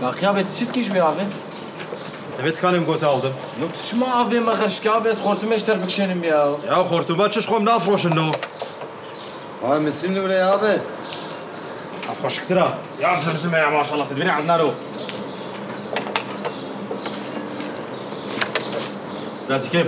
Bak ya bet çit kiş bir abi. Evet kanım göze aldım. Yok şuma abi ma kharşka abi hortum eşter bikşenim ya. Ya hortuma çişkom nafroşun no. Abi misinli buraya abi. Afroş ktıra. Ya zımzıma ya maşallah tedbiri عندنا له. Biraz kim?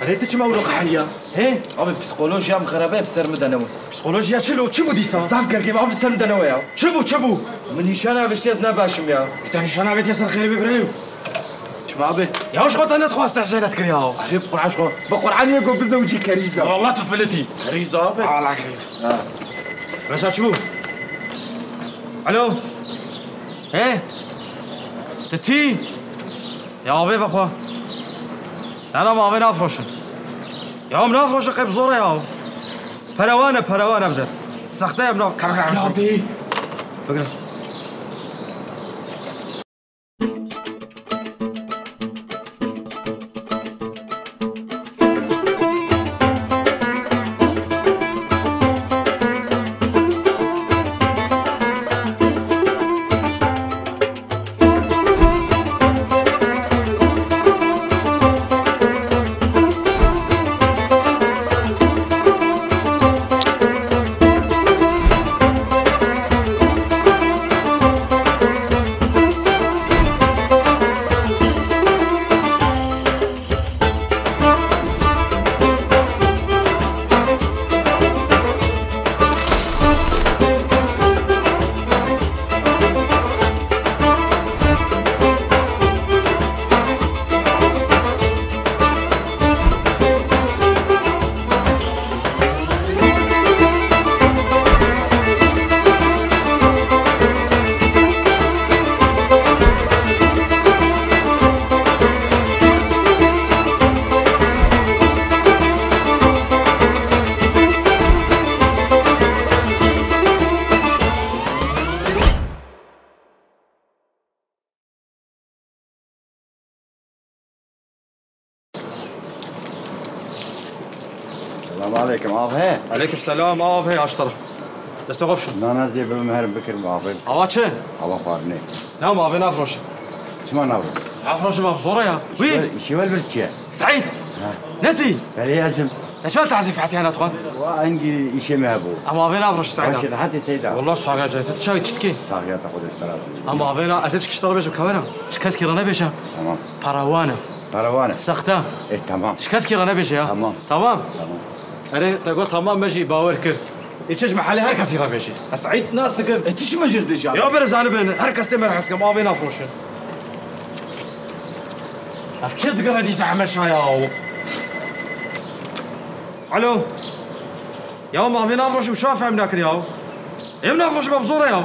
هل تجي مولوك حاليا؟ He abi psikolojiyam kharabe bser denewi. Psikolojiya çilo çibu diysa? Zaf gergim abi bser denewi ya. Çibu. Min nişana aviştez nebaşim ya. Tani şana vet yasar خير بإبراهيم. Şuma abi. يا وش قط أنا تخواست عشانتك يا. Abi Kur'an şo. Baqur'an yego bizawji kariza. والله طفلتي. Kariza abi. الله كريز. ماشي تشبو. ألو. إيه. تتي. يا أبي بخوا. أنا ما أبي نافرشن. يا أم نافرش قيب زورة يا. پروانه بدر. سخته ابنا. Ya abi. بقرا. السلام عليكم عافية. عليكم السلام هي أشترى. تستوقف شو؟ أنا زي بمهر بكر عافية. عواتشين؟ عوا فارني. نعم عافية نافروش. شو ما نعرف؟ نافروش ما بصورة يا. وين؟ شو البرتشة؟ سعيد. نتي. هل يازم؟ ايش ما تعزف حتى أنا أخوان؟ وعندي شيء مهبوب. أما عافية نافروش سعيد. ماشي حتى سيدا. والله صاغة جاي تتشاوي تشتكي. صاغية تاخذ اشتراك. أما عافية أزيدك اشترى بيش بكوينا. شكاس كيرانا بيشا. تمام. باروانة. سختا. إيه تمام. شكاس كيرانا بيشا يا. تمام. أنا تقول تمام ماشي باور كر. إيش محلي هر كسي ربيشي. سعيد ناس تقول. أنت شو مجر بيجي؟ يا برز أنا بين هر كاس تمر حسك ما بين أفروش. أفكر تقرأ دي زحمة شاياو. ألو. يا ما بين أفروش وشاف عم ناكل ياو. يم نافروش ببزورة ياو.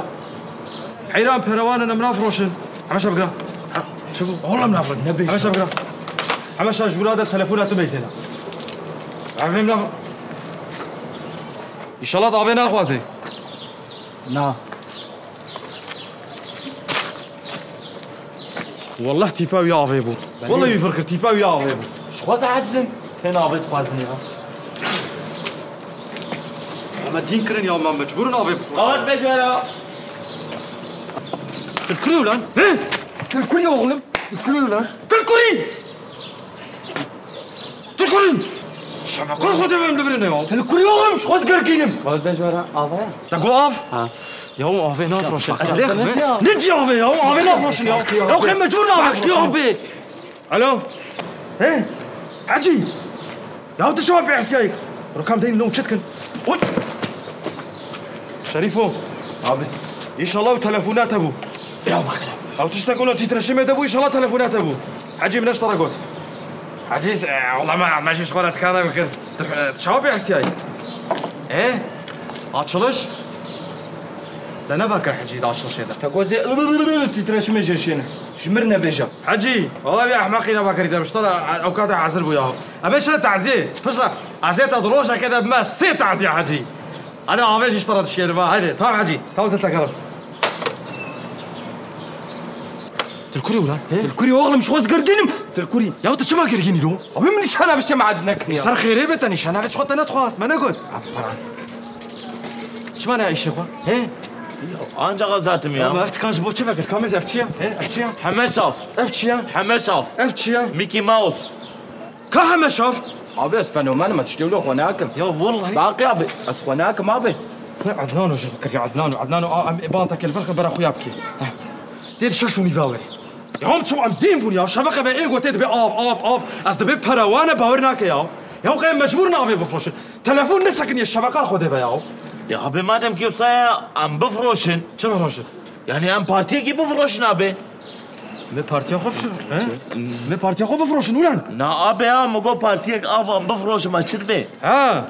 حيران بروان أنا منافروشن. عمش أبقى. شوفوا. والله منافر نبي. عمش أبقى. عمش أجبر هذا التلفونات ميزنا. عم منافر. إن شاء الله طابين أخوازي. نا. والله تيباو يا عفيبو. والله يفكر تيباو يا عفيبو. شو خواز عزم؟ هنا عفيت خوازني ها. ما تنكرن يا ماما مجبورن عفيبو. قاعد بجرا. تلكري ولان؟ إيه؟ تلكري oğlum. Tülkürü lan. تلكري. شوف كل خد فهم دبرنا يا. Tülkürü oğlum. Şu khaz gerginim. Qad bejara abi. تقواف؟ ها. يا عفي نافروش. نجي عفي يا عفي نافروش يا. يا أخي مجبور نافروش يا عفي. ألو. إيه؟ عجي. يا أنت شو بعسياك؟ رقم دين نوم شتكن. وي. شريفو. Abi. إن شاء الله وتلفونات أبو. Ya bakın. أو تشتكوا تترشم أبو إن شاء الله تلفونات أبو. حجي من اشتركت. عجيز والله ما شو شغلات كذا بكز تشاوبي عسياي. إيه؟ أتشلش؟ أنا بكر حجي أتشلش هذا. Takoze titreşme jeşene. Şmirne beja. حجي والله يا أحمقي أنا بكر إذا مشترى أوقات عزر بوياه. أبيش أنا تعزيه. فشرة عزية دروشة كذا بما سي تعزيه حجي. أنا ما أبيش اشتريت شيء بقى هذا تمام حجي تمام تتكلم. تلكوري ولا؟ Tülkürü oğlum. Şu khaz gerginim. Tülkürü. يا أنت شو ما كرهيني له؟ Abi min nişana bişe maciznek ya. صار خيري بتني شنو هذا شو أنا تخاص ما نقول. چی معنی ایشه خوا؟ هه؟ آنجا غزاتم ما يا افتكرش بو چه فکر کامیز اف چیه؟ هه اف چیه؟ حمد صاف اف چیه؟ حمد صاف اف چیه؟ ميكي ماوس که همه شاف؟ ابي فنومان ما تشتغلوا اخواناكم يا والله باقي ابي اخواناكم ابي عدنان وش فكر يا عدنان بانتك الفرخ برا خويا بكي دير شاشو نيفاوري يا هم شو عم دين بون يا شبكه بايغو تد بي اوف از دبي براوانا باورناك يا غير مجبور نافي بفروش تلفون نسكن يا الشبكه خذ بيا يا ابي مادام كيف صايا ام بفروشن شنو روشن يعني ام بارتي كي بفروشن ابي مي بارتي خو بشو مي بارتي خو بفروشن ولان نا ابي ام جو بارتي ام بفروش ما تشربي ها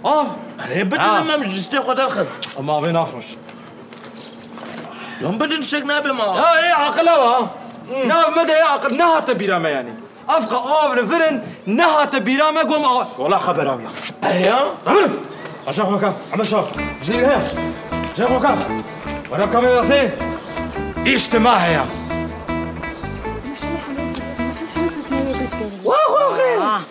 انا بدنا ما مجستي خد الخد ما بين اخرج يوم بدنا نشقنا ابي ما يا ايه عقلها ناف مدى يا عقل نهت بيرامه يعني افقا اوفر فرن نهت بيرامه قوم والله خبر اويا ايوه عمر عشان خوكا عمل شو جني هنا جني خوكا وانا كاميرا سي اجتماع يا واخوخي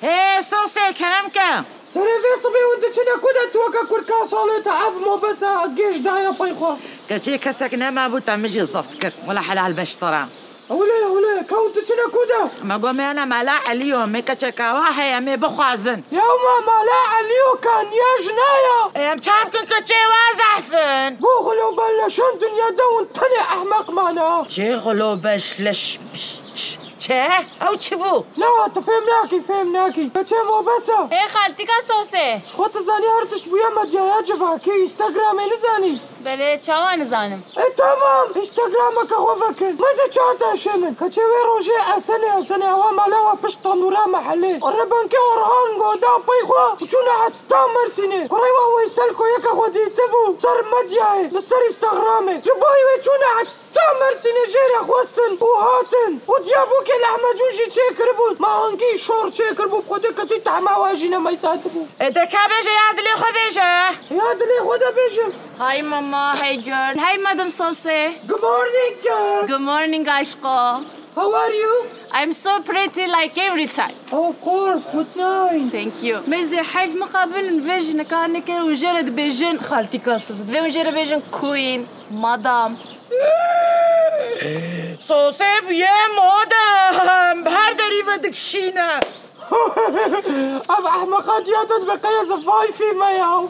هي صوصي كلامك سريفي صبي وانت شنو كنت توكا كركا صالي تعرف مو بس جيش دايا بايخو كتي كسك نما بوتا مجي صفتك ولا حلال بشطرة ولا كنت شنو كودا ما قوم انا ما لا عليهم كتشكا واحد مي بخوازن يا ما لا عليو كان يا جنايا يا متعبكن كتي وازحفن بوغلو بلشان دنيا دون تاني احمق معنا شغلو بشلش چه؟ او چی بو؟ لا فهمناكي كتي مو بس ايه خالتي كاسوسه خود زاني هرتش بويا مديا جفاكي انستغرام نزاني بله چاوا نزانم اي تمام انستغرامك اخو فكر ماذا شاتا شمن كتي روجي اسني هوا مالاوا باش تنورا محلي قربان كي ورهان قدام بيخوا وشونا حتى مرسيني قريبا هو يسالكو ياك اخو ديتبو صار مديا لسر انستغرامي جباي وشونا حتى مرسيني جيري خوستن وهاتن وديابوك لحمة جوجي تشيكر بود ما هنگي شور تشيكر بود خودي كسي تعما واجينا ما يساتبو اذا كابيجا ياد لي خو بيجا ياد لي خدا بيجم هاي ماما هاي جيرل هاي مادام صوصه Good morning girl Good morning عشقا How are you? I'm so pretty like every time Of course good night Thank you مزي حيف مقابل نفيجن كانك وجرد بيجن خالتي كاسوس دفي وجرد بيجن كوين مادام صوصي بيه مودم بهر داري بدك شينا اب احمقات يا تطبيقية زفاي في ما ياو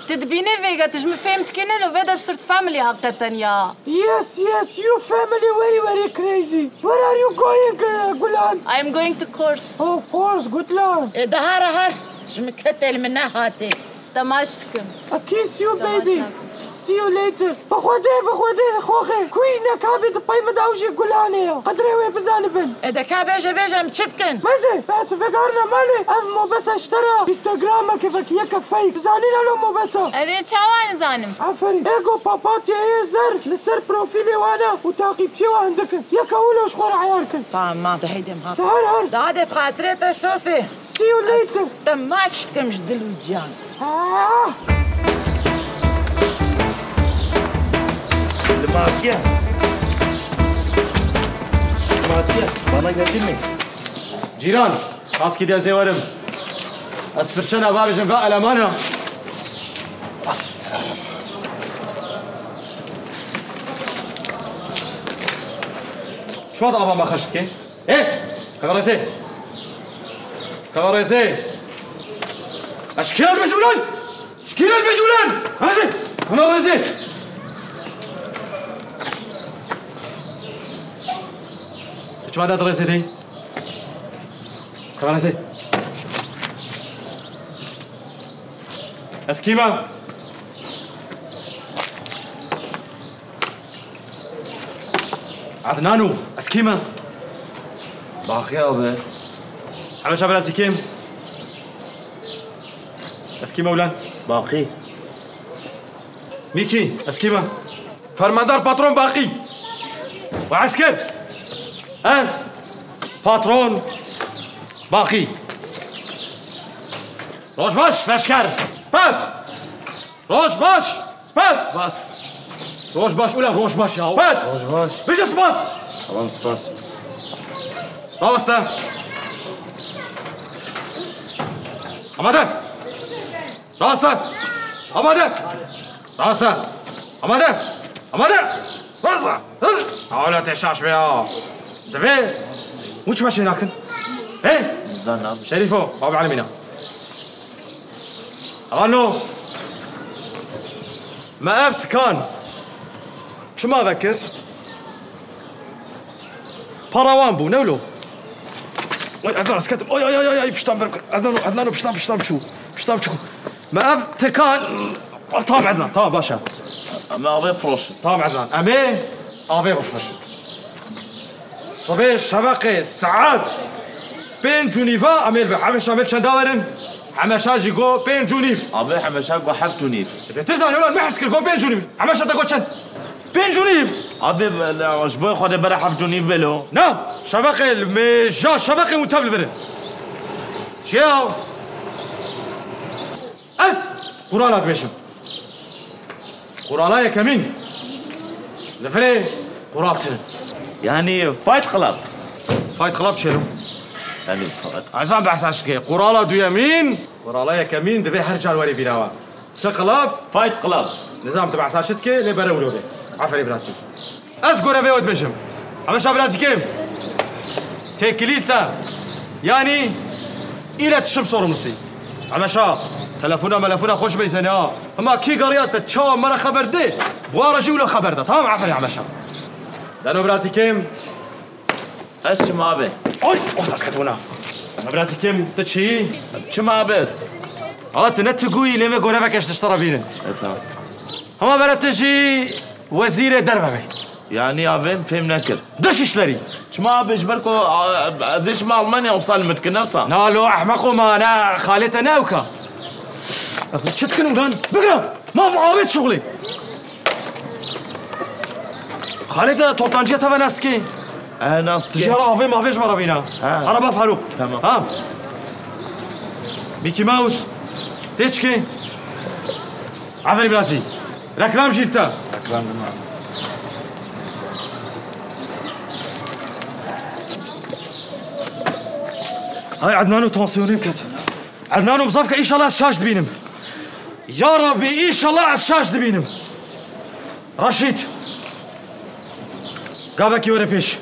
تدبيني فيجا تجمع فهمت كنا لو فيدا بصرت فاميلي حقيقة يا Yes you family very crazy Where are you going Gulan? I'm going to course Of course good luck ده هر شمكتل منها هاتي تماشكم I kiss you baby See you later بخودي خوخي كوينك هابي طبي مداوجي قلاني قدري وي بزانبن اذا كابيجا متشبكن مازي بس فكرنا مالي مو بس اشترى انستغرامك كيفك ياك فيك زانينا لو مو بس أريد چاوا نزانم عفري ايجو باباتي ايه زر لسر بروفيلي وانا وتعقيبتي وعندك ياك اولو شخور عيارك تمام ده هيدم ها هر ده هذا بخاطري صوصي See you later تماشتكم جدل وجان المافيا bana getirme. جيران خاص كده زي ورم اسفرشنا بارجن فا الامانه شو هذا ما خشتك ايه كاميرا اشكال المجولان كاميرا شو هذا درسي دي كاميرا اسكيما عدنانو اسكيما باقي ابي عمل شابل اسكيم اسكيما ولان باقي ميكي اسكيما فرماندار باترون باقي وعسكر باترون باقي روش باش لشکر سپاس روش باش سپاس روش باش اولا روش باش يا سپاس روش باش بيجي سپاس تمام سپاس راسته آماده راسته آماده راسته آماده راسته حالا تشاش بیا دفع وش ماشي هناك ايه زين شريفو بابا على مينا رانو ما أفت كان شو ما أذكر باراوان بو نولو عدنان اسكت اوي بشتام برك عدنان بشتام شو ما أفت كان طام عدنان طام باشا ما أبي فروش طام عدنان أمي أبي بفرش صبي شبكة ساعات بين جونيفا أمير عمش عمل شنداورن حماشا جيجو بين جونيف أبي حمشاق وحف جونيف تزعل ولا ما حسكر جو بين جونيف حماشا تقول شن بين جونيف أبي شبوي خد برا حف جونيف بلو نعم شبكة المجا شبكة متابل برن شياو أس قرالات بيشم قرالايا كمين لفري قرالتن يعني فايت كلاب فايت خلاب شنو يعني فايت عزام بحث عشتكي قرالا دو يمين قرالايا كمين دبي هرجال وري بيناوا شقلاب فايت كلاب نظام تبع ساشتكي لبرا ولودي عفري براسي أس قرا بيود بيشم أما شاب براسي كيم تكليتا يعني إلى تشم صور مصي أما شاب تلفونا خوش بيزني أما كي قريات تشاو مرة خبر دي بوارجي ولا خبر ده تمام عفري أما شاب لأنه براسي كيم ايش ما بي أي أخت أسكتونا أنا براسي كيم تشي شو ما بس غلط نتقوي لما قولا بكش تشترى بينا هما برا تجي وزير دربه يعني أبي فهمنا كل دش يشتري شو ما بيش بركو زيش ما ألمانيا وصل متكنسة نالو أحمق وما أنا خالته ناوكا شو تكلم كان بقرا ما في عابد شغلي خالته طوطانجية تبع ناسكي أنا تجارة ما فيش مرة بينا أنا بفعله تمام ميكي ماوس تيتشكي عفري براسي ركلام شيلتا هاي عدنانو تونسيونين كات عدنانو مصافك إن شاء الله الشاش دبينم يا ربي إن شاء الله الشاش دبينم رشيد قابك يوري بيش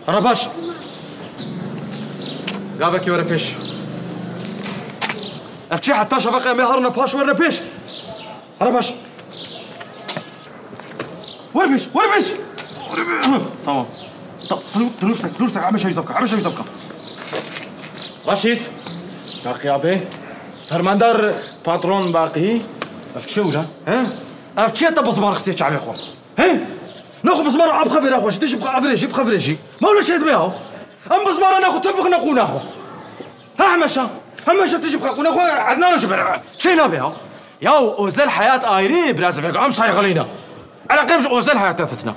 أنا باش قابك يوري بيش أفتشي حتى شبكة مهرنا باش ورنا بيش أنا باش وري بيش تمام تلوسك عم شوي زفكة رشيد باقي أبي فرماندار باترون باقي أفتشي ولا ها أفتشي أنت بصبار خستيش على أخوان ها ناخذ بصبار عم خفير أخوان شديش يبقى أفريجي ما ولا شيء بيها أم بصبار ناخذ تفق ناخذ ها همشا تجي بقى ناخذ عدنان شبر شيء نبيها يا أوزل حياة آيري برازفك عم صايغلينا على قيمش أوزل حياة تتنا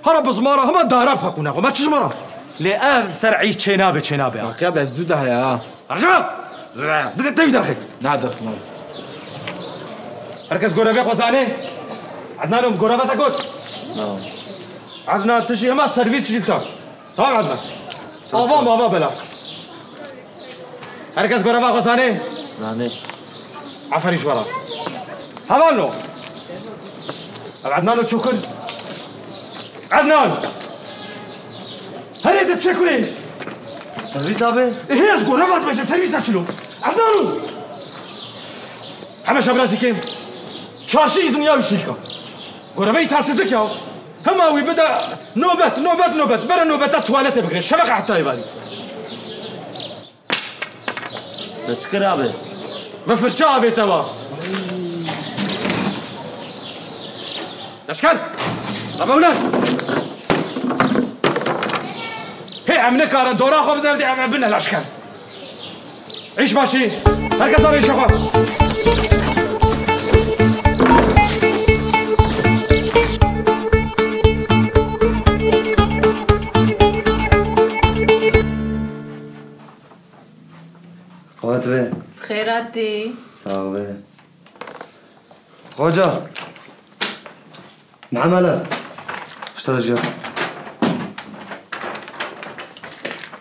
هرب بصبارة هم الداراب خاكو ناخذ ما تشمرة لأب سرعي شيء نابي أخي بس زودها يا رجع بدك تقدر أخي نادر ركز قرابي خوزاني عدنانهم قرابة تقول عدنان تجي ما سيرفيس جلتا تمام عدنان أبا بلا ركز قرابة خوزاني يعني عفري شورا هبالو عدنانو تشكر عدنان هل تشكري سرویس آبه؟ إيه از قرابة باشم سيرفيس أشلو عدنانو همه شب رازی کن چارشی ایزن یا ویسیلکا قرابه تاسیزک یا همه وی بدا نوبت برا نوبت توالت بگیر شبکه حتی یبالی تشكر أبي بفرچه آبی توا لشکن ربا اولاد هی عمنه کارن دورا خواب دردی بنا لشکن عيش باشي هركز صار يشوفها خاطره خيراتي صاحبه خوجا معاملة اشترى جا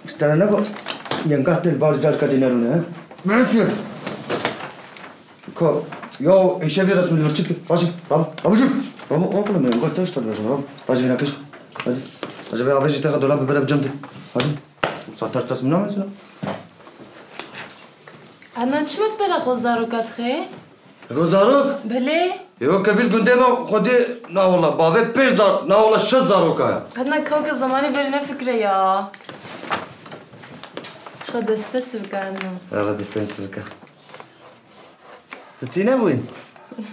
اشترى نبو ينقطع البارجال كدينارونه ماشي كو يو ايش ابي رسم الفرشك فاشي بابا شوف بابا والله ما ينقطع اشتغل يا شباب راجع هناك ايش هادي راجع ابي اجي تاخذ دولاب بلا بجنبي هادي ساعتها تسمعنا مثلا انا شمت بلا خزاروكات خي روزاروك بلي يو كفيل قدامه خدي لا والله بافي بيزار لا والله شزاروك هدنا كوكا زماني برينا فكرة يا شو دستسب كأنه يلا دستنسلك تتينا وين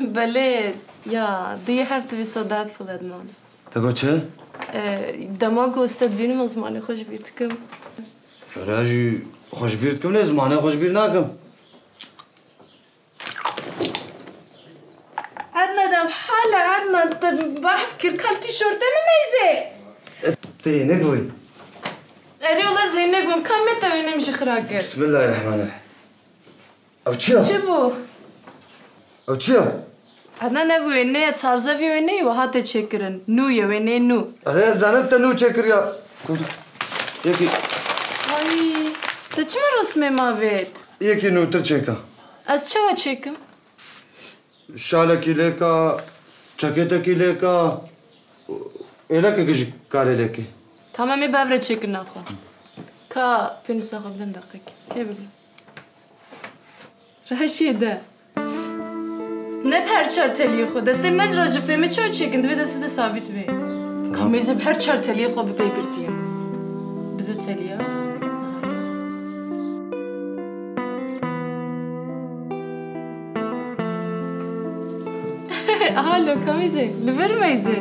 بلي يا do you have to be so that for that man تقول شو دماغ استاد بينو مزماني خوش بيرتكم راجي خوش بيرتكم لازم انا خوش بيرناكم عدنا دم حالة عدنا انت بفكر كالتي شورتة مميزة تينك وين اري والله زينك وين كم متى وين نمشي خراكر بسم الله الرحمن الرحيم او تشيل شبو او تشيل عدنا نبو ويني تارزة في ويني وهات تشكرن نو يا ويني نو اري زانب تنو شكر يا يكي اي تشمر رسمي ما بيت يكي نو ترشيكا از چه چکم شالك ليكا جاكيتك ليكا إلك إيش قال لك تمامي بابره چکن نخو کا پینوسا خو بدم دقیق کی بگم رشیده نه پر چار تلی خو دستم نه راجع فهمه چه چکن دوی دست ثابت بی کامیز پر چار تلی خو بپیگرتیم بده تلیا الو کامیزه لورمیزه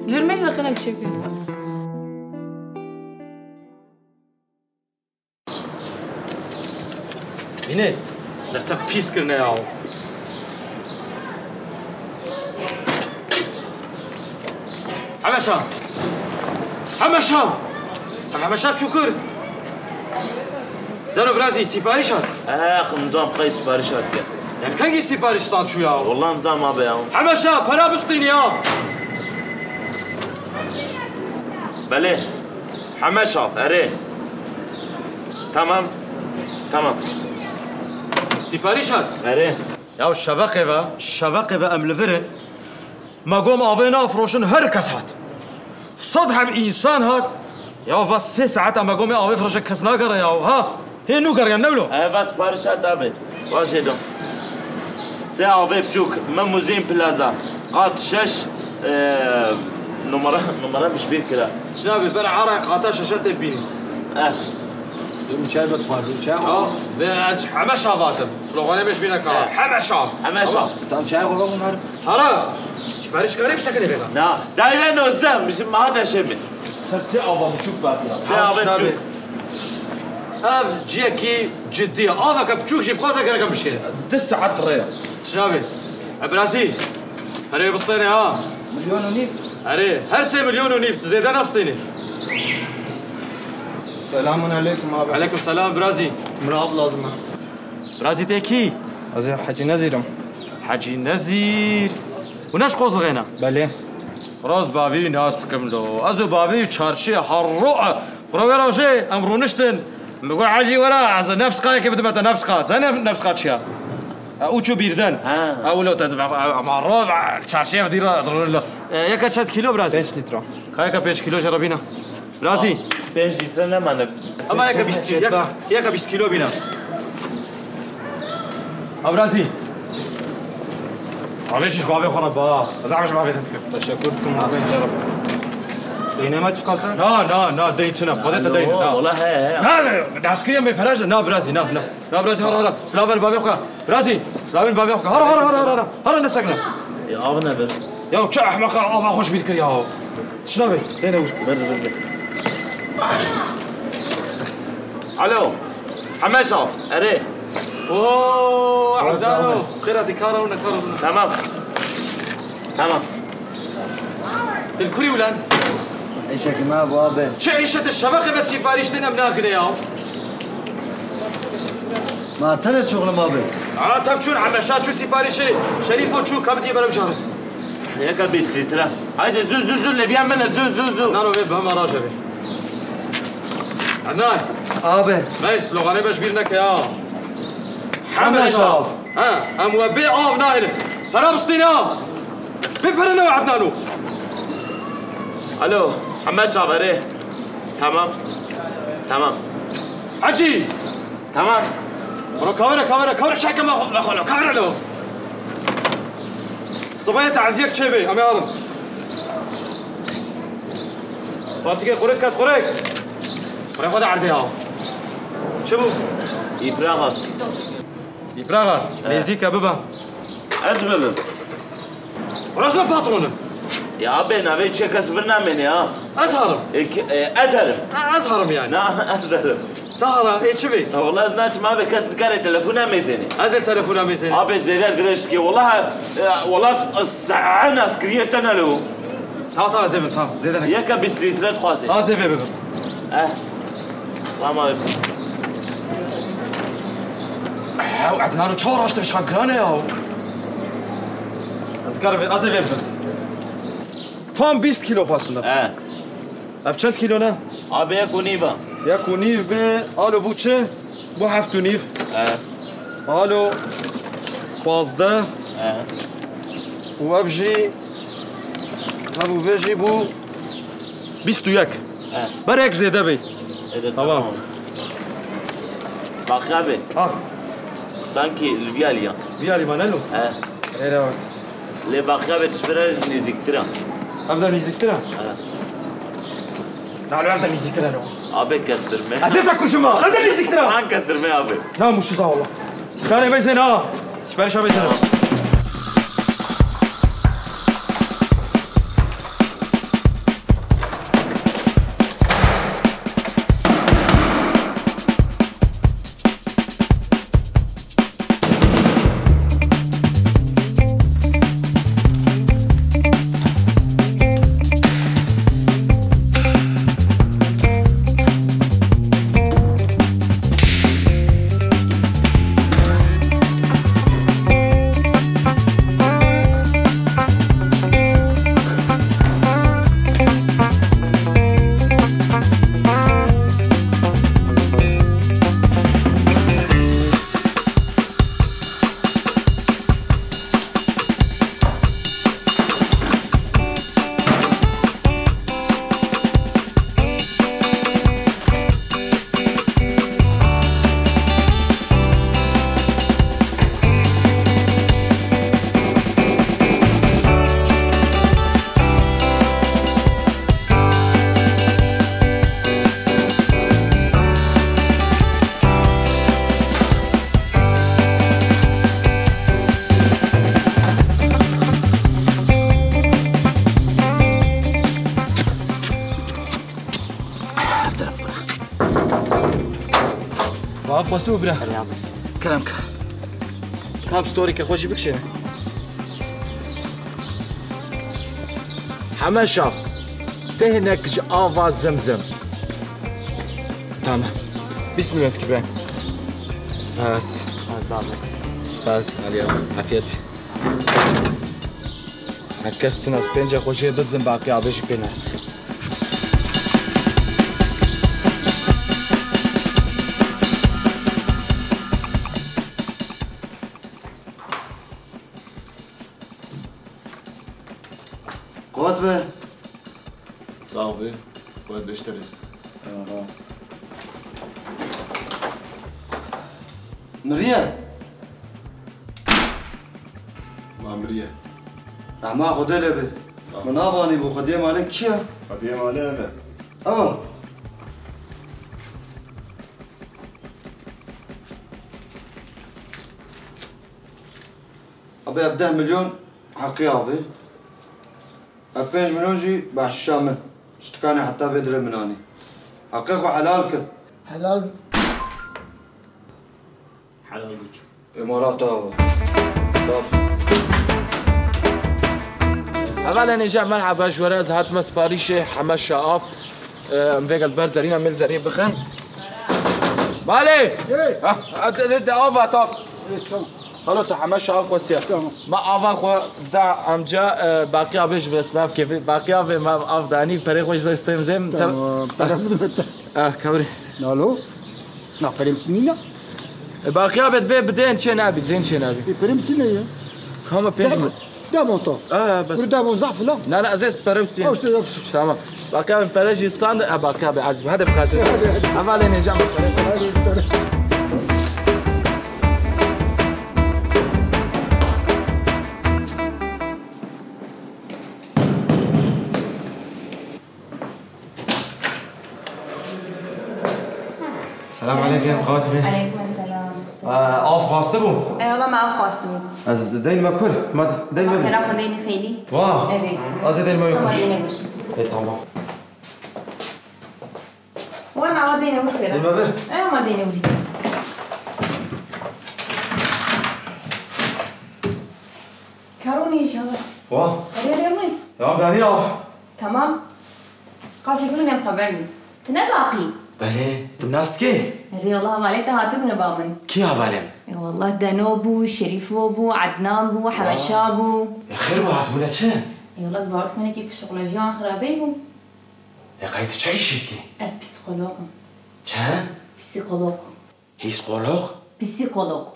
لورمیزه خلنا چکن اینه دستا پیس کرنه یاو همشام همشام چوکر دانو برازي سيباريشات اخ نظام قيد سيباريشات يا يعني كان جي سيباريشات شو يا والله نظام ابي يا حمشا بلا بسطيني يا بله حمشا اري تمام سيباريشات اري يا الشبقة ام لفرن ما قوم ابينا فروشن هر كس هات صدح انسان هات يا بس 6 ساعات ما قوم ابي فروش كس ناقر يا ها هي نوقر يا نولو بس سيباريشات ابي واش يدو ساعة ابي بجوك مموزين بلازا قاط 6 نمرة مش بير كده شنابي برا عرق قاطع شاشات بيني دون شاي بطفال دون شاي بس حمشا باتم سلوغاني مش بينا كار حمشا دون شاي غلو نهار هلا سيباريش قريب سكني بينا لا دايما نوزدم مش ما هذا شيء سرسي أبا بچوك باتنا ساعة ابي بجوك اف جيكي جدية افك بچوك جيب خوزة كركم بشير 10 ساعات ريا شنابي برازيل هري بسطيني ها 1.5 مليون هري هرسي 1.5 مليون تزيدان اسطيني سلام عليكم أبا عليكم السلام برازي مراب لازمه برازي تيكي أزي حاجي نزيرم حاجي نزير وناش قوز غينا بله راز باوی ناس تكملو ازو باوی چارشي حروع قروي روشي امرو نشتن بقول حاجي ورا از نفس قاي كيف بدمت نفس قات انا نفس قات شيا اوچو بيردن اولو تدبع مرو چارشي دير له ياك 4 كيلو برازي 5 لتر كايكا 5 كيلو جربينا برازي 5 لتر نمانه اما ياك 20 كيلو ياك 20 كيلو بينا برازي علاش باوي خرب زعما باوي تتكلم تشكركم أبا جرب دينا ما تقاسم نا ديتنا خذت دينا والله هي لا عسكريا ما يفرج نا برازي نا برازي هرا سلافن بابي اخويا برازي سلافن بابي اخويا هرا نسقنا يا ابنا بر يا تشع احمق ما خوش بيك يا شنو بي هنا بر الو حماشة اري اوه عبدالو خير ديكارا ونكارا تمام الكوري ولان إيشك ما أبو أبي شو عيشة الشبكة بس يباريش تنا بناكل يا ما تنت شغل ما أبي تفشون حماشات شو سيباريشي شريفو شو كبدي بلا بشهر هيك 20 لتر هايدي زو اللي بيعملها زو نانو بيه بهم راجع بيه عدنان آبه ميس لو غني باش بيرنك يا حمشاف ها ام وبي آب ناهل هرب استينام بفرنا عدنانو الو حماد شافري تمام تمام حجي تمام برو كاميرا شاكا ما خلو كاميرا له الصبايا تعزيك شبي ام يارن فاتيكي قريك بري خد عرديها شبو إبراغس يبراغاس ليزيكا بابا أزبل راسنا باترون يا أبي نبي شكس برنامج يا ازهرم أزهرم يعني نعم أزهرم طهرة ايه شبي والله زناش ما بكس دكاري تلفونه ميزاني ازل تلفونه ميزاني أبي زيادة درشكي والله ساعة سكرية أنا له تا زين تا زيد ياك بستريترات خاصة زين بابا ما هاو عدنانو چهار آشته بچه گرانه هاو از گرم از بابا تام 20 کیلو فاصله اف چند کیلو نه أبي يكونيبا یک و نیف به آلو بو چه؟ بو 7 و نیف آلو 15 و اف جی هبو بجی بو 21 برای یک زیده بی تمام باخابي سانكي الفياليا فيالي مانلو ايه لي باخابي تشفرر نيزيكترا ابدا نيزيكترا نعم ابدا نيزيكترا نو أبي كسترمي عزيزك كل شما ابدا نيزيكترا عن كسترمي أبي لا مش صح والله كان بيزن سبارش بيزن خواستو برا كلامك كاب ستوري كخوشي بكشي حماشة تهنك آفا زمزم تمام 20 مليون تكبرين سپاس عليا عافيت هكستنا سبنجا خوشي بتزم باقي عبيش بيناس قطبه صعبة وقت بيشتري مريم مع مريم نعم خذ لي من افاني بو خديم عليك شيء قديم عليها لا ابا ابي ابدا مليون حقي ابي 5 مليون جي بعشامن اشتكاني حتى بدري مناني حقيقة حلال كل حلال حلال بك امارات ابا أغلى نجا مرحبا جوراز هات مسباريشة حماش شقاف مفيق البرد دارينا ميل دارين بخن بالي انت آفا طاف خلاص حماش شقاف خوستيا ما آفا خو دا امجا باقي عبيش بسناف كيف باقي عبي ما آف داني بري خوش زي استيم زيم تمام كوري نالو نفرمتني باقي بدين چه نبي دين چه نبي فهمتني هم بيجمل ده موتور بس ده مزعف لا لا ازاز بروستين اوش ده تمام باقي فرج ستاند باقي بعزم هذا بخاطر اول نجام السلام عليكم خاطري. عليكم السلام. آف خواسته بو؟ اي والله ما آف خواسته بو. از دین ما کل ما دین ما. خیلی خود دین خیلی. واه. اره. از دین ما ما یکش. دین بش. ای تمام. وانا دین بش خیلی. دین ما بر. ای ما دین بودی. کارونی شهر. واه. اره اره. تمام دانی آف. تمام. قاسي يقولون يوم خبرني. تنباقي. بله تمناست کی؟ اره والله مالك هاتو من بامن. کی اولم؟ اي والله دانو بو شريف بو عدنان بو حبشا بو. خیر با هاتمونه چه؟ اي والله زبارت مني كيف شغل خرابي بو. قاید چه ایشید کی؟ از پسیکولوگ. چه؟ پسیکولوگ. هیسکولوگ؟ پسیکولوگ.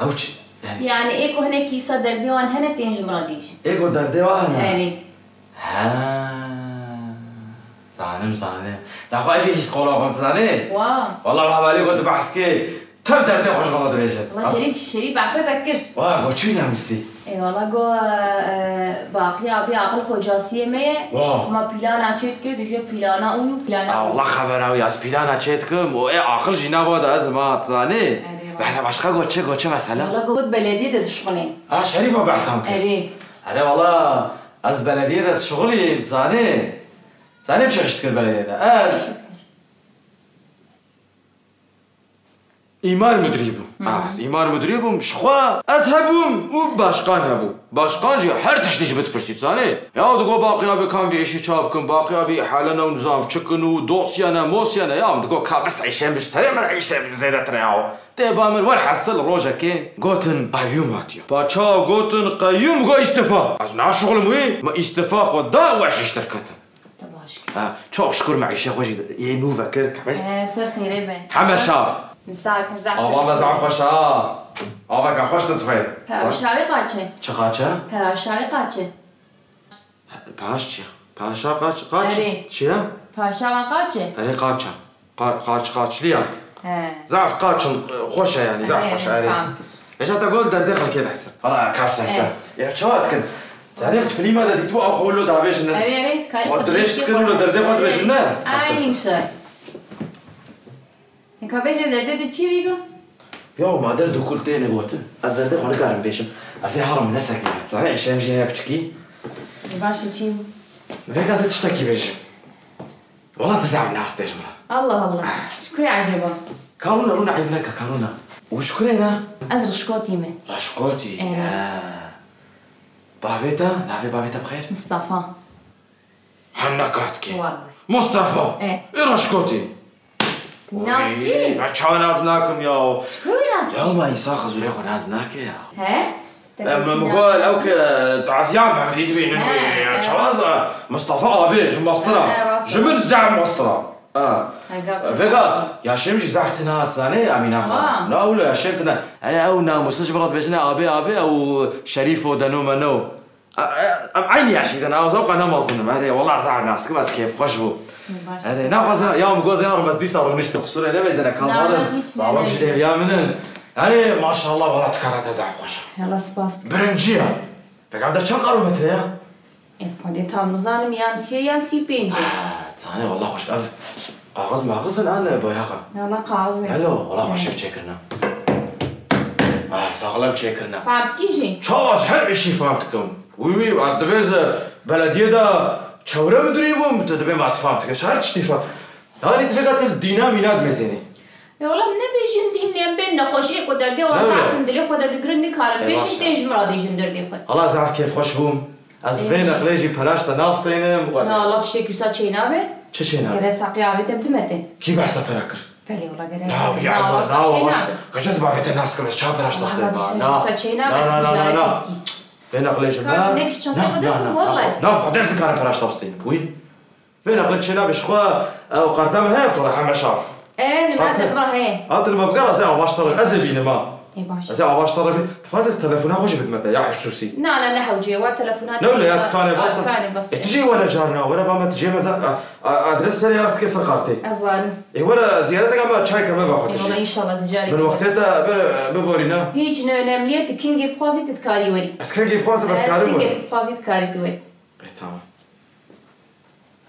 او چه؟ يعني ايكو هنا كيسة درديوان هنا تنج مراديش. ایگو در دیوانه؟ يعني. ها. زانم. نخواهی هیسکولوگم زنه؟ واه. والله حوالی گفت بحث که تب در دی خوش غلط بشه. والله شريف عسى تذكر. واه گوچی نمیستی؟ اي والله جو باقي ابي عقل خوجاسيه ميه ما بلانا چيت که دیگه پلانا او پلانا والله خبره از پلانا چیت کم و عقل جینا بود از ما تزانی بعد باشقا گوچه مثلا والله گفت بلدیه دشخونه شریف بحثم اره والله از بلدیه شغلی تزانی بشه اشتكل بلدیه از ایمان مدیری بوم. ایمان مدیری بوم. شخوا از هبوم و باشقان هبوم. باشقان جی هر تشتیج بتپرسید زنه. یا دو باقی آبی کام بیشی چاب کن باقی آبی حالا نظام چکنو دوسیانه موسیانه یا دو کابس عیشم بش سری من عیشم زیادت ریاو. تبا من ور حصل روزه که گوتن قیوم هاتیو. باچا گوتن قیوم گو استفا. از نه شغل موی ما استفا خود دا وش اشترکتم. چاق شکر معیشه خوشی یه نو فکر کبس. سر خیره بن. همه شاف. مساك مزعل. والله زعف خوشا. آبا خوش تطفي. پاشاوی قاچه. چه قاچه؟ پاشاوی قاچه. پاش چیه؟ پاشا قاچه؟ چیه؟ پاشاوی قاچه. اره قاچ لیا. زعف قاچ خوشه يعني زعف خوشه. ايش تقول در داخل كده احسن. والله كابس احسن. يا شوات كن. تعرفت فيلم هذا ديتو او خولو دابيش ن. اره كاي. ودريش كنو در داخل دابيش ن. عيني مساي. کابیج درده چی بیگو؟ یا ما درد کل تینه بوده. از درده خونه کارم بیشم. از این حرم نسکه. زنی اشم جه بچکی. باشه چی؟ فکر از تشتکی بیشم. والله تزعم ناس تجمع. الله شكرا عجبا. كارونا رونا عيبناك كارونا. وشكرينا؟ از رشقوتي من. رشقوتي. بافيتا؟ نعرفي بافيتا بخير؟ مصطفى. حنا كاتكي. والله. مصطفى. ايه رشقوتي. نازكي؟ بچا نازناكم يا. شكون نازكي؟ يا ما يساق زوري خو نازناك يا. ها؟ لما مقول اوك تعزيان بفيد بين شواز مصطفى ابي جمسطرة. جمل زعم مسطرة. فيقا يا شمجي زعفتنا تساني امين اخا. لا ولا يا شمتنا انا او ناموسش برات بجنا ابي او شريف ودنو منو. عيني يا شيخ انا ذوق انا ما اظن هذه والله زعل ناس بس كيف خوشبو. هذه ناقص يوم جوز يا بس دي صاروا نشتي قصور انا بزنا كان صاروا مش يا منن يعني ما شاء الله والله تكررت زعل خوش. يلا سباس. برنجيه. فقعد كم قالوا مثلها؟ هذه تام ظالم يانسي بينجي. ثاني والله خوش أف. قاغز ماغز الآن بوياقة. يلا قاغز. هلو والله خوش تشكرنا. ساغلم تشكرنا. فهمت كيجي؟ شاش هر إشي فهمتكم. وي از دبيز بلدية دا شورا مدريبهم تدبي ما تفهمتك شهر تشتيفا. هاني تفقت الدينامينات مزيني. والله من بيجن دين بين نخوشي قدر دي ولا صعب ندلي خدا دكرن كارم بيجن تيج مرادي جندر دي خد. الله زعف كيف خوش بوم. از بین اقلیجی پراشت ناستینم و از. نه الله تشتی کیسا چینا به؟ چه چینا؟ گره ساقی آبی تبدیمته. کی بحث پراکر؟ بله ولی گره. نه یا نه واش. کجاست باید ناست کنم چه پراشت داشته؟ نه. بین اقلیج نه. کاز نکش چنته بودم والله. نه خودش دکار پراشت داشتیم. وی. بین اقلیج چینا بشخوا او قردم هست ولا همه شاف. ايه نمرات البقرة هي هات المبقرة زي عباشترة أزبيني ما ايه باش زي عباشترة تفازز تلفونها خوش بدمتها يا حسوسي لا حوجي وتلفونات لا يا تكاني بس تكاني بس تجي ورا جارنا ورا بابا تجي مثلا أدرس لي أست كسر قارتي أصلاً إيه ورا زيادة كمان شاي كمان باخذ إيه والله إن شاء الله زجاري من وقتها ببورينا هيج نمليت كينج بخازي تتكاري وري بس كان جيب خاصة بس كاري وري كينج بخازي تتكاري توي تمام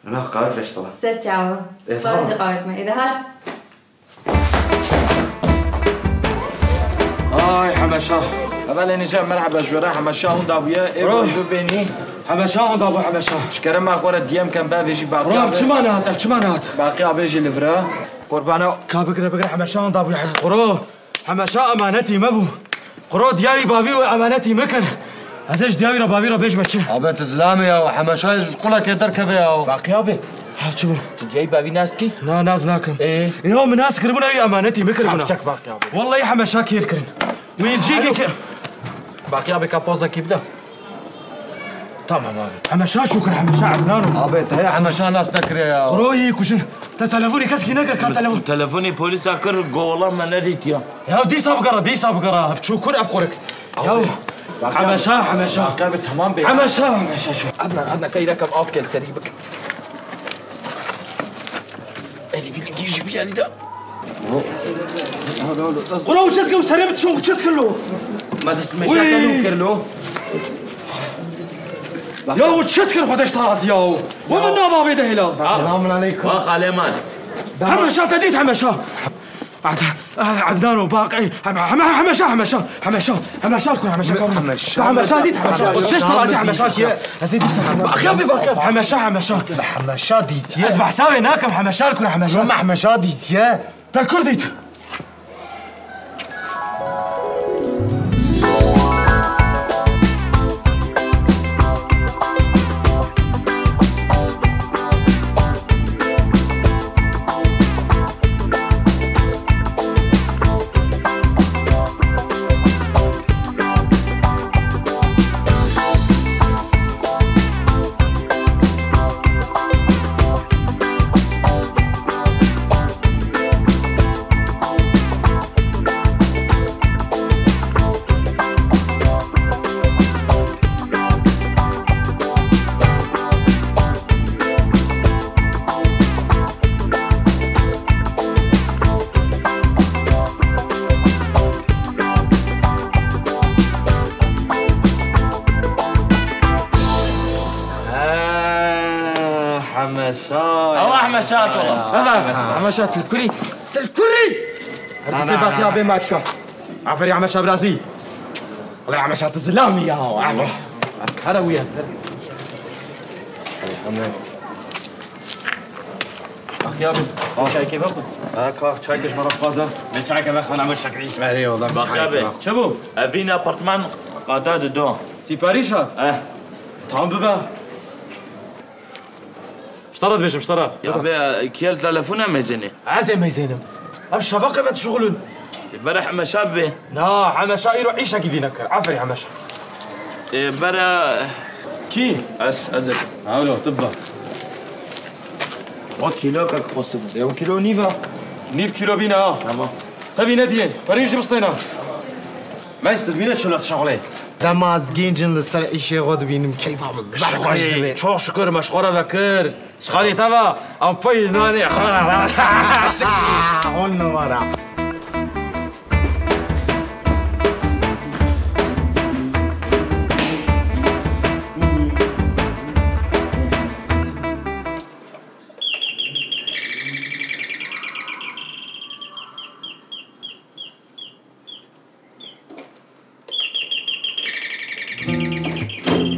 أنا قاعد ليش طلع سرتشاو صار قاعد ما إذا هاش هاي حماشا أبغى نجي مرحبا جورا حماشا هون دابيا إيه بيني حماشا هون دابو حماشا شكرا ما ورا ديام كان باب يجي باقي روح شمانات باقي بيجي لفرا قربانا بقرا حماشا هون دابو قرو حماشا أمانتي مبو قرو دياوي بابي وأمانتي مكر هزاج دياوي ربابي ربيج بتشي عبيت زلامي يا حماشا قولك يدركب يا باقي أبي شو تجي بابي ناستكي لا ناز ناكم إيه يوم ناس كربنا يا أمانتي مكر حبسك باقي أبي والله يا حماشا كير كرن ويجيك باقي أبي كابوزا كيبدا تمام أبي حماشا شكرا حماشا عدنانو عبيت هي حماشا ناس نكري يا قروي كوشن تلفوني كسكي نكر كان تلفون تلفوني بوليس أكر والله ما نديت يا دي سابقرا شو كل أفكارك يا حماشا باقي أبي تمام بي حماشا شو عدنا كي ركب أفكل سريبك هذه في يجي في علي ده قرو شتك وسريبت شو شتك له ما دست مشاكل كرلو يا وشتك خدش طراز يا ومن نابا بيده هلا السلام عليكم واخ عليمان حماشا تديت حماشا عدنانو باقي حماشا كل حماشا ديت حماشا طرازي حماشا ازيدي باقي حماشا ديت يا اسمع ساوي هناك حماشا كل حماشا ديت يا تاكل ديت حماشات والله حماشات الكري هذه باقي أبي ماتشا عفري حماشا برازي والله حماشا الزلامي يا عفري هذا وياه باقي أبي شاي كيف أخذ هاك شاي كش مرة فازة شاي كمان أنا مش شكري مهري والله باقي أبي شبو أبين أبارتمان قاعدة دون سي باريس هاد تعال بابا اشترط بيش اشترط يا أبي كيال تلفونه ميزاني عزي ما يزينم أمش شفاقي فات شغلون برا حماشا به لا حماشا يروح عيشة كي بينكر عفري حماشا برا كي أزل هاولو تبا وات كيلو كاك خوستو يوم كيلو نيف كيلو بينا تمام تبي ندين فريج بسطينا ما يستلبينا شو لا تشغلي دمازگین جن لسر ایشه خود بینیم کیف هم زر خوش دوی çok şükür meşgora bakır şkali tava ampay nani khara اون نمارا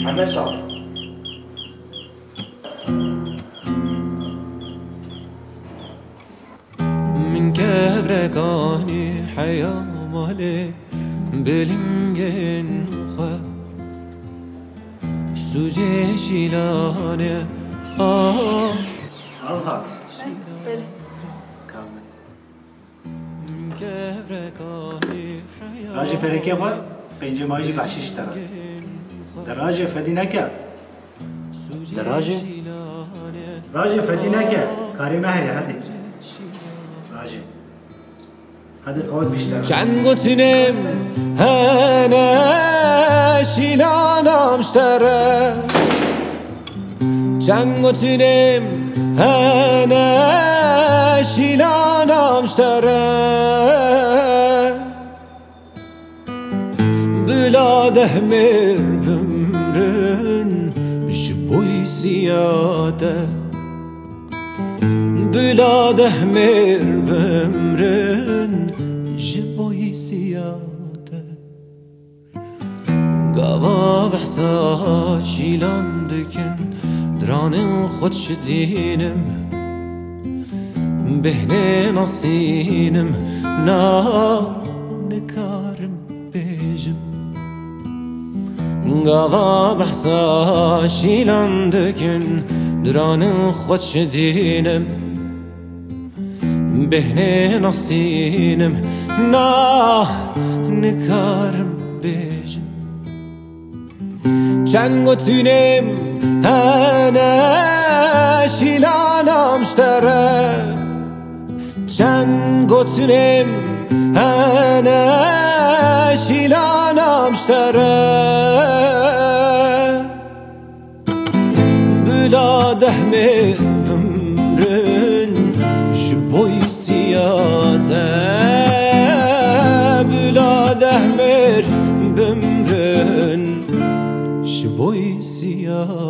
حماشا من كبركاني حيا مالي بلنجن خا سوجي شيلاني هات من كبركاني حيا راجي بريكي بار بينجي ماجي لاشيش ترى دراجة فدينك دراجة راجي فدينك كاري ما هي هذه راجع هذا القوات بيشتغل چند گوتنم هنه شیلانم شتره چند گوتنم هنه شیلانم شتره بلا دهمر بمرن جبوی زیاده بلا دهمر بمرن جبوی زیاده گاوا بحسا شیلان دکن دران خود شدینم بهنه ناسینم نا نکارم بیجم گاوا بحسا شیلان دکن دران خود شدینم بهنه ناسینم نا نکارم بیجم چند گوتونم هنه شیلانم شتره چند گوتونم هنه شیلانم شتره بلا دهمه بمرن جبوی سیاته بلا دهمر بمرن جبوی سیاته